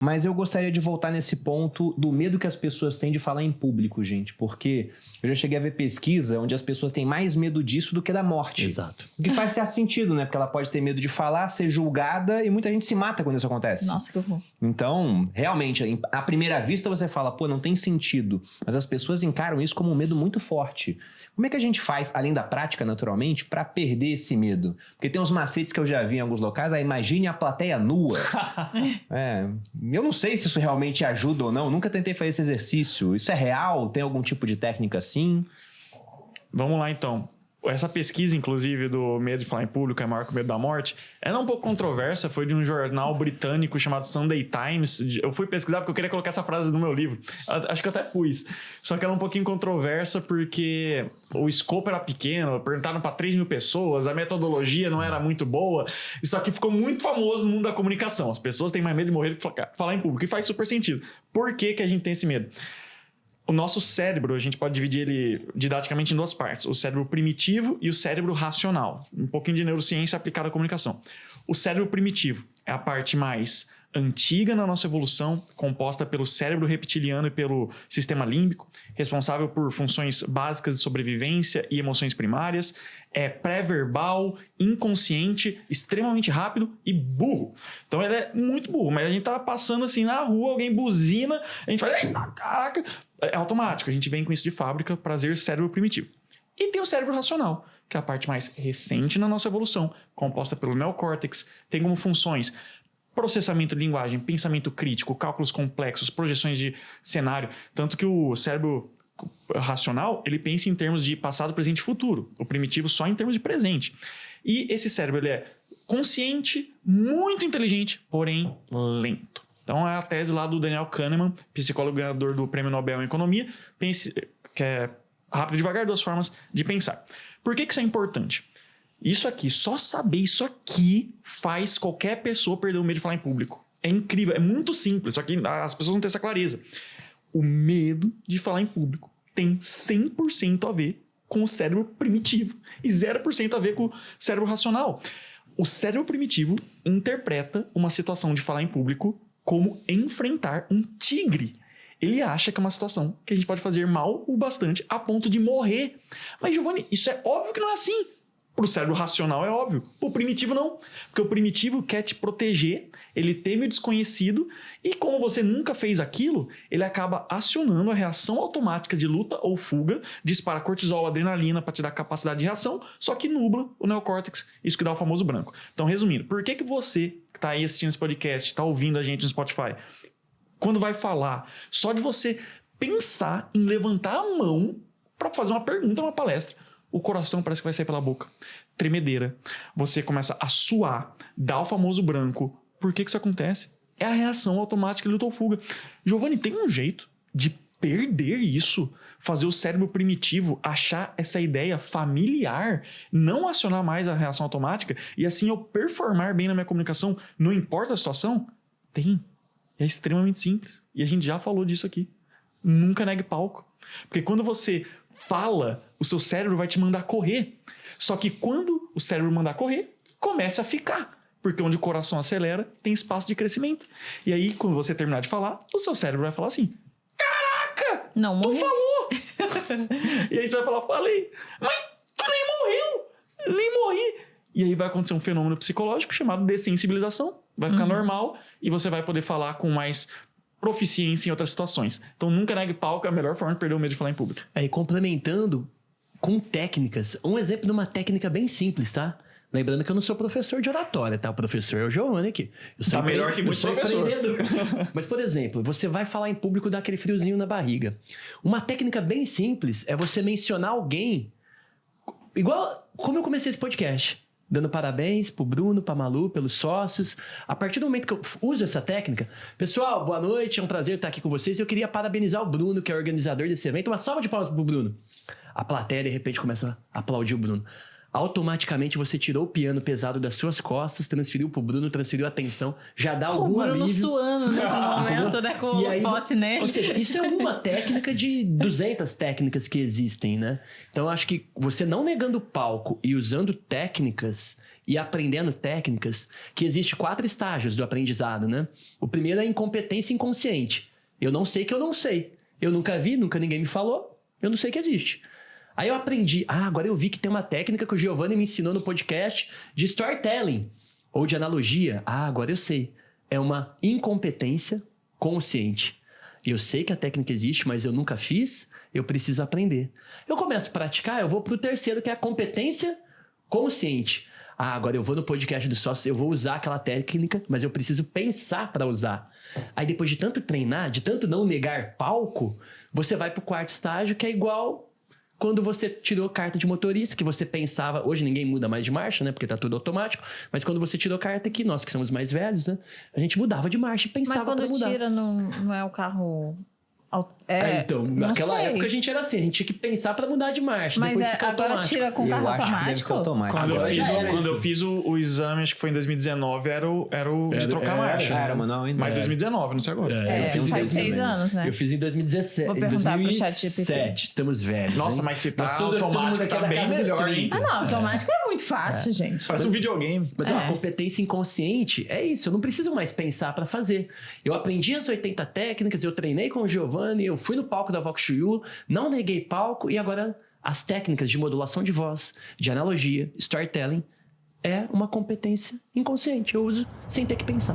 Mas eu gostaria de voltar nesse ponto do medo que as pessoas têm de falar em público, gente. Porque eu já cheguei a ver pesquisa onde as pessoas têm mais medo disso do que da morte. Exato. O que faz certo sentido, né? Porque ela pode ter medo de falar, ser julgada, e muita gente se mata quando isso acontece. Nossa, que horror. Então, realmente, à primeira vista você fala, pô, não tem sentido. Mas as pessoas encaram isso como um medo muito forte. Como é que a gente faz, além da prática, naturalmente, pra perder esse medo? Porque tem uns macetes que eu já vi em alguns locais, imagine a plateia nua. Eu não sei se isso realmente ajuda ou não, nunca tentei fazer esse exercício. Isso é real? Tem algum tipo de técnica assim? Vamos lá, então. Essa pesquisa, inclusive, do medo de falar em público é maior que o medo da morte, ela é um pouco controversa, foi de um jornal britânico chamado Sunday Times. Eu fui pesquisar porque eu queria colocar essa frase no meu livro. Acho que eu até pus. Só que ela é um pouquinho controversa porque o escopo era pequeno, perguntaram para 3 mil pessoas, a metodologia não era muito boa. Isso aqui ficou muito famoso no mundo da comunicação. As pessoas têm mais medo de morrer do que falar em público. E faz super sentido. Por que a gente tem esse medo? O nosso cérebro, a gente pode dividir ele didaticamente em 2 partes. O cérebro primitivo e o cérebro racional. Um pouquinho de neurociência aplicada à comunicação. O cérebro primitivo é a parte mais antiga na nossa evolução, composta pelo cérebro reptiliano e pelo sistema límbico, responsável por funções básicas de sobrevivência e emoções primárias. É pré-verbal, inconsciente, extremamente rápido e burro. Então ele é muito burro, mas a gente tá passando assim na rua, alguém buzina, a gente faz, eita, caraca, é automático, a gente vem com isso de fábrica, prazer, cérebro primitivo. E tem o cérebro racional, que é a parte mais recente na nossa evolução, composta pelo neocórtex, tem como funções processamento de linguagem, pensamento crítico, cálculos complexos, projeções de cenário, tanto que o cérebro racional, ele pensa em termos de passado, presente e futuro, o primitivo só em termos de presente. E esse cérebro, ele é consciente, muito inteligente, porém lento. Então é a tese lá do Daniel Kahneman, psicólogo ganhador do Prêmio Nobel em Economia, que é rápido e devagar, 2 formas de pensar. Por que isso é importante? Isso aqui, só saber isso aqui faz qualquer pessoa perder o medo de falar em público. É incrível, é muito simples, só que as pessoas não têm essa clareza. O medo de falar em público tem 100% a ver com o cérebro primitivo e 0% a ver com o cérebro racional. O cérebro primitivo interpreta uma situação de falar em público como enfrentar um tigre. Ele acha que é uma situação que a gente pode fazer mal o bastante a ponto de morrer. Mas, Giovanni, isso é óbvio que não é assim. Pro cérebro racional é óbvio. Pro primitivo não. Porque o primitivo quer te proteger, ele teme o desconhecido e como você nunca fez aquilo, ele acaba acionando a reação automática de luta ou fuga, dispara cortisol, adrenalina para te dar capacidade de reação, só que nubla o neocórtex, isso que dá o famoso branco. Então, resumindo, por que você que tá aí assistindo esse podcast, tá ouvindo a gente no Spotify, quando vai falar, só de você pensar em levantar a mão para fazer uma pergunta numa palestra, o coração parece que vai sair pela boca. Tremedeira. Você começa a suar, dá o famoso branco. Por que isso acontece? É a reação automática de luta ou fuga. Giovanni, tem um jeito de perder isso? Fazer o cérebro primitivo achar essa ideia familiar, não acionar mais a reação automática e assim eu performar bem na minha comunicação, não importa a situação? Tem. É extremamente simples. E a gente já falou disso aqui. Nunca negue palco. Porque quando você fala, o seu cérebro vai te mandar correr. Só que quando o cérebro mandar correr, começa a ficar. Porque onde o coração acelera, tem espaço de crescimento. E aí, quando você terminar de falar, o seu cérebro vai falar assim, caraca, não tu morri. falou. E aí você vai falar, falei, mas tu nem morreu, nem morri. E aí vai acontecer um fenômeno psicológico chamado dessensibilização. Vai ficar normal e você vai poder falar com mais proficiência em outras situações. Então nunca negue palco, é a melhor forma de perder o medo de falar em público. Aí complementando com técnicas, um exemplo de uma técnica bem simples, tá? Lembrando que eu não sou professor de oratória, tá? O professor é o Giovanni aqui. Eu sou tá melhor que muito professor. Mas, por exemplo, você vai falar em público, dá aquele friozinho na barriga. Uma técnica bem simples é você mencionar alguém, igual como eu comecei esse podcast, dando parabéns pro Bruno, pra Malu, pelos sócios. A partir do momento que eu uso essa técnica, pessoal, boa noite, é um prazer estar aqui com vocês. Eu queria parabenizar o Bruno, que é o organizador desse evento. Uma salva de palmas pro Bruno. A plateia, de repente, começa a aplaudir o Bruno. Automaticamente você tirou o piano pesado das suas costas, transferiu pro Bruno, transferiu a atenção, já dá algum alívio. O Bruno suando nesse momento, né? Com o holofote nele. Ou seja, isso é uma técnica de 200 técnicas que existem, né? Então eu acho que você não negando o palco e usando técnicas e aprendendo técnicas, que existe 4 estágios do aprendizado, né? O primeiro é a incompetência inconsciente. Eu não sei que eu não sei. Eu nunca vi, nunca ninguém me falou, eu não sei que existe. Aí eu aprendi, agora eu vi que tem uma técnica que o Giovanni me ensinou no podcast de storytelling, ou de analogia. Agora eu sei. É uma incompetência consciente. Eu sei que a técnica existe, mas eu nunca fiz, eu preciso aprender. Eu começo a praticar, eu vou pro terceiro, que é a competência consciente. Agora eu vou no podcast do sócio, eu vou usar aquela técnica, mas eu preciso pensar para usar. Aí depois de tanto treinar, de tanto não negar palco, você vai pro 4º estágio, que é igual quando você tirou carta de motorista, que você pensava... Hoje ninguém muda mais de marcha, né? Porque tá tudo automático. Mas quando você tirou carta aqui, nós que somos mais velhos, né? A gente mudava de marcha e pensava pra mudar. Mas quando tira, não é o carro... então, naquela época a gente era assim, a gente tinha que pensar pra mudar de marcha. Mas depois agora tira com carro acho que deve ser automático. Quando eu fiz o exame, acho que foi em 2019, era o de trocar marcha. Era manual ainda. Mas 2019, não sei agora. Faz 6 anos, né? Eu fiz em 2017. Vou perguntar pro ChatGPT. Estamos velhos. Nossa, hein? mas se tá todo automático, mundo tá da bem casa dos melhor, 30. hein? Não, automático é muito fácil, gente. Parece um videogame. Mas a competência inconsciente é isso, eu não preciso mais pensar pra fazer. Eu aprendi as 80 técnicas, eu treinei com o Giovanni, eu fui no palco da Vox Chuyu, não neguei palco e agora as técnicas de modulação de voz, de analogia, storytelling, é uma competência inconsciente. Eu uso sem ter que pensar.